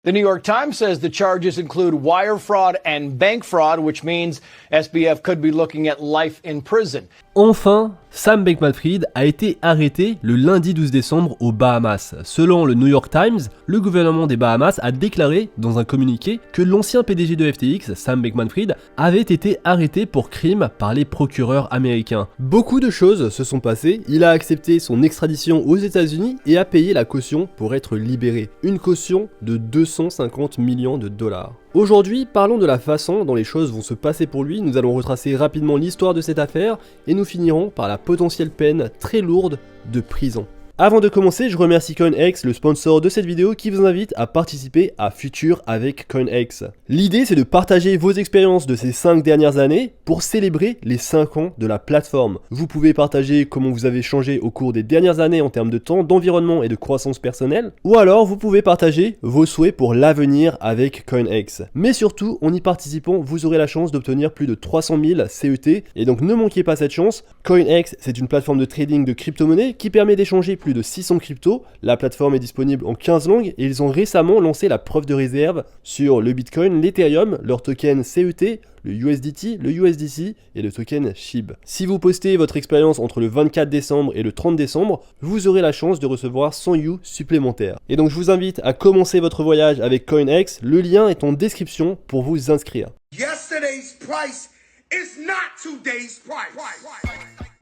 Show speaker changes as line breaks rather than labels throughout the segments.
The New York Times says the charges include wire fraud and bank fraud, which means SBF could be looking at life in prison.
Enfin, Sam Bankman-Fried a été arrêté le lundi 12 décembre aux Bahamas. Selon le New York Times, le gouvernement des Bahamas a déclaré dans un communiqué que l'ancien PDG de FTX, Sam Bankman-Fried, avait été arrêté pour crime par les procureurs américains. Beaucoup de choses se sont passées, il a accepté son extradition aux États-Unis et a payé la caution pour être libéré. Une caution de 250 millions de dollars. Aujourd'hui, parlons de la façon dont les choses vont se passer pour lui. Nous allons retracer rapidement l'histoire de cette affaire et nous finirons par la potentielle peine très lourde de prison. Avant de commencer, je remercie CoinEx, le sponsor de cette vidéo, qui vous invite à participer à Futur avec CoinEx. L'idée, c'est de partager vos expériences de ces 5 dernières années pour célébrer les 5 ans de la plateforme. Vous pouvez partager comment vous avez changé au cours des dernières années en termes de temps, d'environnement et de croissance personnelle, ou alors vous pouvez partager vos souhaits pour l'avenir avec CoinEx. Mais surtout, en y participant, vous aurez la chance d'obtenir plus de 300 000 CET, et donc ne manquez pas cette chance. CoinEx, c'est une plateforme de trading de crypto-monnaies qui permet d'échanger plus de 600 cryptos. La plateforme est disponible en 15 langues et ils ont récemment lancé la preuve de réserve sur le Bitcoin, l'Ethereum, leur token CET, le USDT, le USDC et le token SHIB. Si vous postez votre expérience entre le 24 décembre et le 30 décembre, vous aurez la chance de recevoir 100 U supplémentaires. Et donc je vous invite à commencer votre voyage avec CoinEx, le lien est en description pour vous inscrire.
Yesterday's price is not today's price.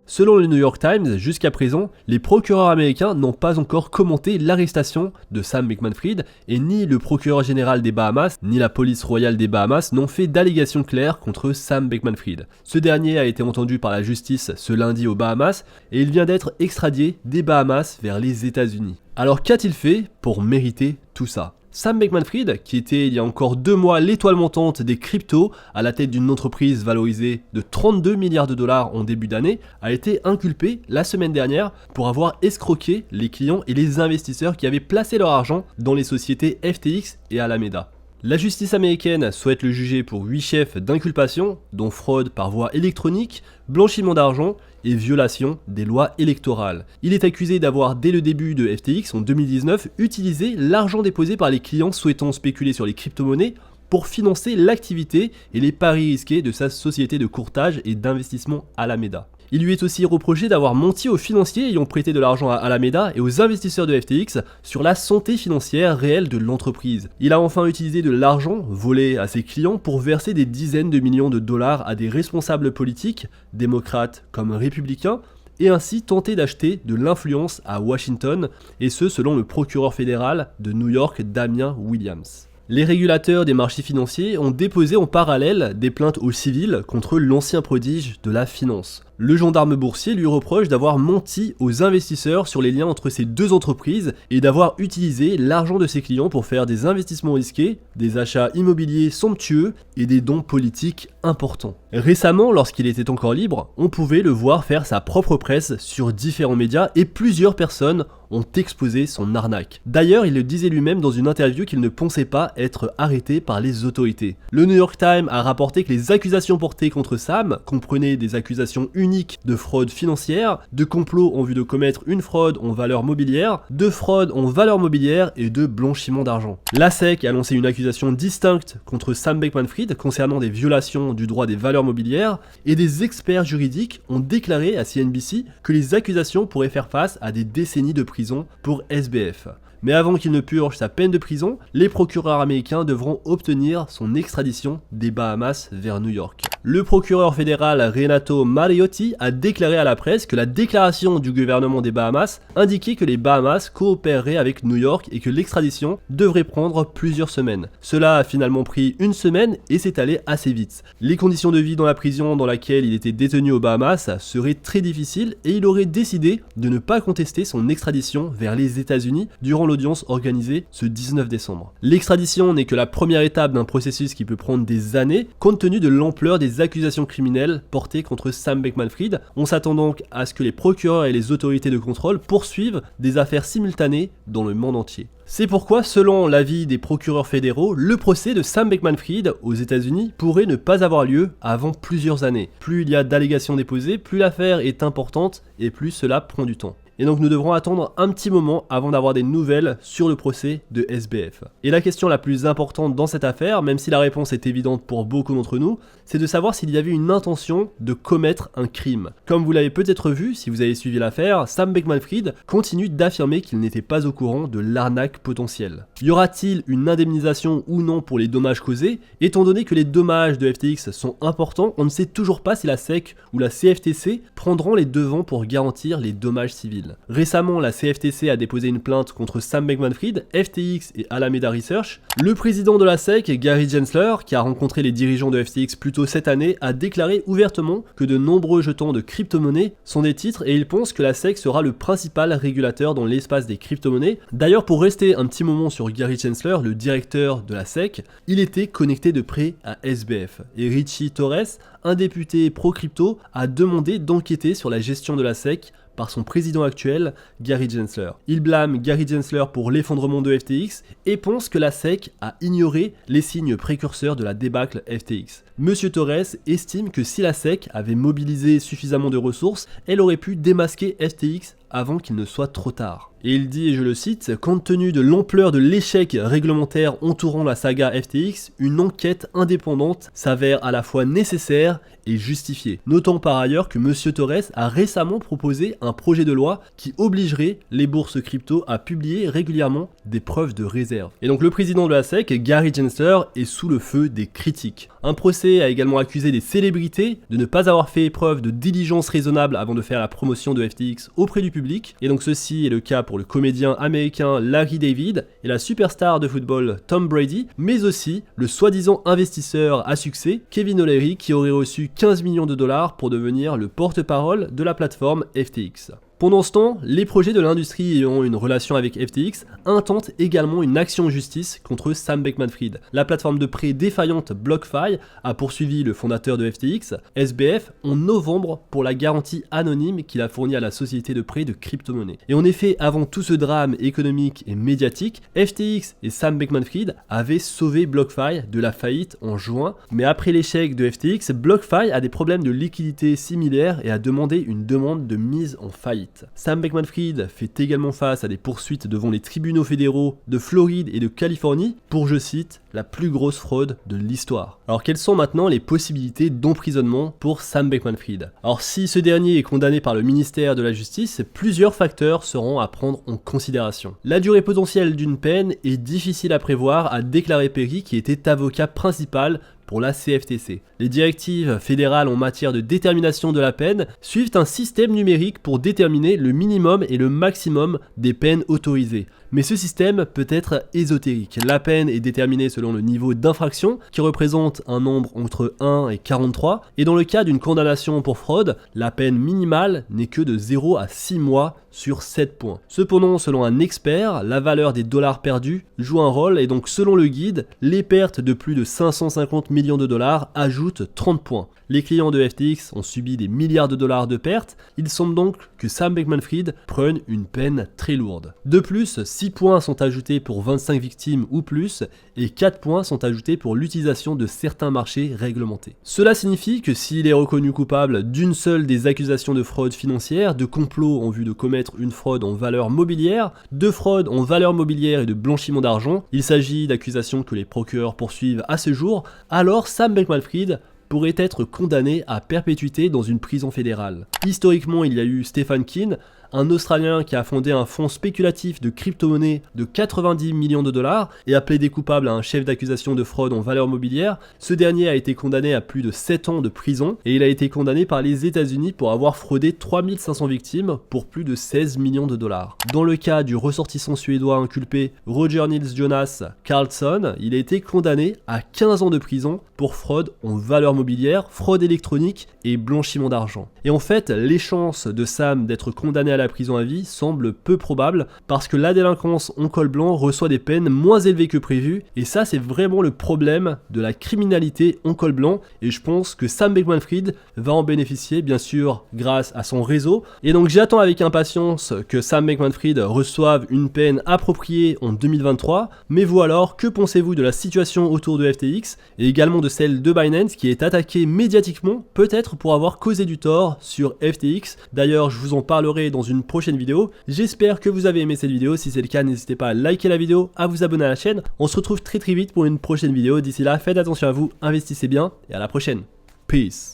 Selon le New York Times, jusqu'à présent, les procureurs américains n'ont pas encore commenté l'arrestation de Sam Bankman-Fried et ni le procureur général des Bahamas, ni la police royale des Bahamas n'ont fait d'allégations claires contre Sam Bankman-Fried. Ce dernier a été entendu par la justice ce lundi aux Bahamas et il vient d'être extradé des Bahamas vers les États-Unis. Alors qu'a-t-il fait pour mériter tout ça ? Sam Bankman-Fried, qui était il y a encore 2 mois l'étoile montante des cryptos à la tête d'une entreprise valorisée de 32 milliards de dollars en début d'année, a été inculpé la semaine dernière pour avoir escroqué les clients et les investisseurs qui avaient placé leur argent dans les sociétés FTX et Alameda. La justice américaine souhaite le juger pour 8 chefs d'inculpation, dont fraude par voie électronique, blanchiment d'argent et violation des lois électorales. Il est accusé d'avoir, dès le début de FTX en 2019, utilisé l'argent déposé par les clients souhaitant spéculer sur les crypto-monnaies pour financer l'activité et les paris risqués de sa société de courtage et d'investissement Alameda. Il lui est aussi reproché d'avoir menti aux financiers ayant prêté de l'argent à Alameda et aux investisseurs de FTX sur la santé financière réelle de l'entreprise. Il a enfin utilisé de l'argent volé à ses clients pour verser des dizaines de millions de dollars à des responsables politiques, démocrates comme républicains, et ainsi tenter d'acheter de l'influence à Washington, et ce selon le procureur fédéral de New York, Damien Williams. Les régulateurs des marchés financiers ont déposé en parallèle des plaintes au civil contre l'ancien prodige de la finance. Le gendarme boursier lui reproche d'avoir menti aux investisseurs sur les liens entre ces deux entreprises et d'avoir utilisé l'argent de ses clients pour faire des investissements risqués, des achats immobiliers somptueux et des dons politiques importants. Récemment, lorsqu'il était encore libre, on pouvait le voir faire sa propre presse sur différents médias et plusieurs personnes ont exposé son arnaque. D'ailleurs, il le disait lui-même dans une interview qu'il ne pensait pas être arrêté par les autorités. Le New York Times a rapporté que les accusations portées contre Sam comprenaient des accusations unique de fraude financière, de complot en vue de commettre une fraude en valeur mobilière, de fraude en valeur mobilière et de blanchiment d'argent. La SEC a lancé une accusation distincte contre Sam Bankman-Fried concernant des violations du droit des valeurs mobilières et des experts juridiques ont déclaré à CNBC que les accusations pourraient faire face à des décennies de prison pour SBF. Mais avant qu'il ne purge sa peine de prison, les procureurs américains devront obtenir son extradition des Bahamas vers New York. Le procureur fédéral Renato Mariotti a déclaré à la presse que la déclaration du gouvernement des Bahamas indiquait que les Bahamas coopéreraient avec New York et que l'extradition devrait prendre plusieurs semaines. Cela a finalement pris 1 semaine et s'est allé assez vite. Les conditions de vie dans la prison dans laquelle il était détenu aux Bahamas seraient très difficiles et il aurait décidé de ne pas contester son extradition vers les États-Unis durant l'audience organisée ce 19 décembre. L'extradition n'est que la première étape d'un processus qui peut prendre des années compte tenu de l'ampleur des accusations criminelles portées contre Sam Bankman-Fried. On s'attend donc à ce que les procureurs et les autorités de contrôle poursuivent des affaires simultanées dans le monde entier. C'est pourquoi, selon l'avis des procureurs fédéraux, le procès de Sam Bankman-Fried aux États-Unis pourrait ne pas avoir lieu avant plusieurs années. Plus il y a d'allégations déposées, plus l'affaire est importante et plus cela prend du temps. et donc nous devrons attendre un petit moment avant d'avoir des nouvelles sur le procès de SBF. Et la question la plus importante dans cette affaire, même si la réponse est évidente pour beaucoup d'entre nous, c'est de savoir s'il y avait une intention de commettre un crime. Comme vous l'avez peut-être vu si vous avez suivi l'affaire, Sam Bankman-Fried continue d'affirmer qu'il n'était pas au courant de l'arnaque potentielle. Y aura-t-il une indemnisation ou non pour les dommages causés? Étant donné que les dommages de FTX sont importants, on ne sait toujours pas si la SEC ou la CFTC prendront les devants pour garantir les dommages civils. Récemment, la CFTC a déposé une plainte contre Sam Bankman-Fried, FTX et Alameda Research. Le président de la SEC, Gary Gensler, qui a rencontré les dirigeants de FTX plus tôt cette année, a déclaré ouvertement que de nombreux jetons de crypto-monnaies sont des titres et il pense que la SEC sera le principal régulateur dans l'espace des crypto-monnaies. D'ailleurs, pour rester un petit moment sur Gary Gensler, le directeur de la SEC, il était connecté de près à SBF. Et Richie Torres, un député pro-crypto, a demandé d'enquêter sur la gestion de la SEC par son président actuel, Gary Gensler. Il blâme Gary Gensler pour l'effondrement de FTX et pense que la SEC a ignoré les signes précurseurs de la débâcle FTX. Monsieur Torres estime que si la SEC avait mobilisé suffisamment de ressources, elle aurait pu démasquer FTX avant qu'il ne soit trop tard. Et il dit, et je le cite, « Compte tenu de l'ampleur de l'échec réglementaire entourant la saga FTX, une enquête indépendante s'avère à la fois nécessaire et justifiée. » Notons par ailleurs que Monsieur Torres a récemment proposé un projet de loi qui obligerait les bourses crypto à publier régulièrement des preuves de réserve. Et donc le président de la SEC, Gary Gensler, est sous le feu des critiques. Un procès a également accusé des célébrités de ne pas avoir fait preuve de diligence raisonnable avant de faire la promotion de FTX auprès du public. Et donc ceci est le cas pour le comédien américain Larry David et la superstar de football Tom Brady, mais aussi le soi-disant investisseur à succès Kevin O'Leary qui aurait reçu 15 millions de dollars pour devenir le porte-parole de la plateforme FTX. Pendant ce temps, les projets de l'industrie ayant une relation avec FTX intentent également une action en justice contre Sam Bankman-Fried. La plateforme de prêt défaillante BlockFi a poursuivi le fondateur de FTX, SBF, en novembre pour la garantie anonyme qu'il a fournie à la société de prêt de crypto-monnaies. Et en effet, avant tout ce drame économique et médiatique, FTX et Sam Bankman-Fried avaient sauvé BlockFi de la faillite en juin, mais après l'échec de FTX, BlockFi a des problèmes de liquidité similaires et a demandé une demande de mise en faillite. Sam Bankman-Fried fait également face à des poursuites devant les tribunaux fédéraux de Floride et de Californie pour, je cite, la plus grosse fraude de l'histoire. Alors quelles sont maintenant les possibilités d'emprisonnement pour Sam Bankman-Fried? Alors si ce dernier est condamné par le ministère de la Justice, plusieurs facteurs seront à prendre en considération. La durée potentielle d'une peine est difficile à prévoir, a déclaré Perry qui était avocat principal pour la CFTC. Les directives fédérales en matière de détermination de la peine suivent un système numérique pour déterminer le minimum et le maximum des peines autorisées. Mais ce système peut être ésotérique. La peine est déterminée selon le niveau d'infraction, qui représente un nombre entre 1 et 43, et dans le cas d'une condamnation pour fraude, la peine minimale n'est que de 0 à 6 mois sur 7 points. Cependant, selon un expert, la valeur des dollars perdus joue un rôle, et donc selon le guide, les pertes de plus de 550 millions de dollars ajoutent 30 points. Les clients de FTX ont subi des milliards de dollars de pertes, il semble donc que Sam Bankman-Fried prenne une peine très lourde. De plus, 6 points sont ajoutés pour 25 victimes ou plus, et 4 points sont ajoutés pour l'utilisation de certains marchés réglementés. Cela signifie que s'il est reconnu coupable d'une seule des accusations de fraude financière, de complot en vue de commettre une fraude en valeur mobilière, de fraude en valeur mobilière et de blanchiment d'argent, il s'agit d'accusations que les procureurs poursuivent à ce jour, alors Sam Bankman-Fried pourrait être condamné à perpétuité dans une prison fédérale. Historiquement, il y a eu Stephen Keen, un Australien qui a fondé un fonds spéculatif de crypto-monnaies de 90 millions de dollars et a plaidé coupable à un chef d'accusation de fraude en valeur mobilière. Ce dernier a été condamné à plus de 7 ans de prison et il a été condamné par les États-Unis pour avoir fraudé 3500 victimes pour plus de 16 millions de dollars. Dans le cas du ressortissant suédois inculpé Roger Nils Jonas Carlson, il a été condamné à 15 ans de prison pour fraude en valeur mobilière, fraude électronique et blanchiment d'argent. Et en fait, les chances de Sam d'être condamné à la prison à vie semblent peu probables parce que la délinquance en col blanc reçoit des peines moins élevées que prévu et ça c'est vraiment le problème de la criminalité en col blanc et je pense que Sam Bankman-Fried va en bénéficier bien sûr grâce à son réseau et donc j'attends avec impatience que Sam Bankman-Fried reçoive une peine appropriée en 2023. Mais vous alors, que pensez-vous de la situation autour de FTX et également de celle de Binance qui est attaquée médiatiquement peut-être pour avoir causé du tort sur FTX? D'ailleurs je vous en parlerai dans une prochaine vidéo. J'espère que vous avez aimé cette vidéo. Si c'est le cas, n'hésitez pas à liker la vidéo, à vous abonner à la chaîne. On se retrouve très vite pour une prochaine vidéo. D'ici là, faites attention à vous, investissez bien et à la prochaine. Peace.